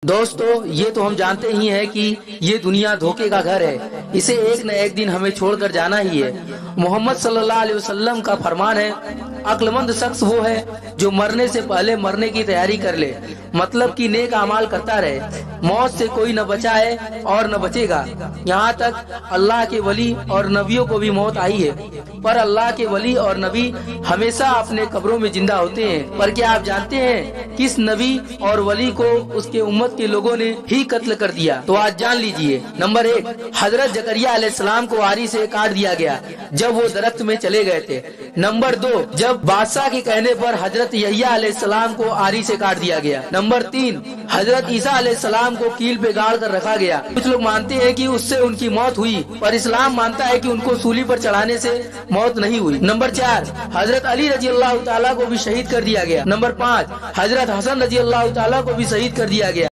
दोस्तों, ये तो हम जानते ही हैं कि ये दुनिया धोखे का घर है। इसे एक न एक दिन हमें छोड़कर जाना ही है। मोहम्मद सल्लल्लाहु अलैहि वसल्लम का फरमान है, अक्लमंद शख्स वो है जो मरने से पहले मरने की तैयारी कर ले, मतलब कि नेक अमाल करता रहे। मौत से कोई न बचा है और न बचेगा। यहाँ तक अल्लाह के वली और नबियों को भी मौत आई है, पर अल्लाह के वली और नबी हमेशा अपने कब्रों में जिंदा होते हैं। पर क्या आप जानते हैं किस नबी और वली को उसके उम्मत के लोगों ने ही कत्ल कर दिया? तो आज जान लीजिए। नंबर 1, हजरत जकरिया अलैहिस्सलाम को आरी से काट दिया गया जब वो दरख्त में चले गए थे। नंबर 2, जब बादशाह के कहने पर हजरत यहिया अलैहिस्सलाम को आरी से काट दिया गया। नंबर 3, हजरत ईसा अलैहिस्सलाम को कील पे गाड़ कर रखा गया। कुछ लोग मानते हैं कि उससे उनकी मौत हुई, पर इस्लाम मानता है कि उनको सूली पर चढ़ाने से मौत नहीं हुई। नंबर 4, हजरत अली रजी अल्लाह ताला को भी शहीद कर दिया गया। नंबर 5, हजरत हसन रजी अल्लाह ताला को भी शहीद कर दिया गया।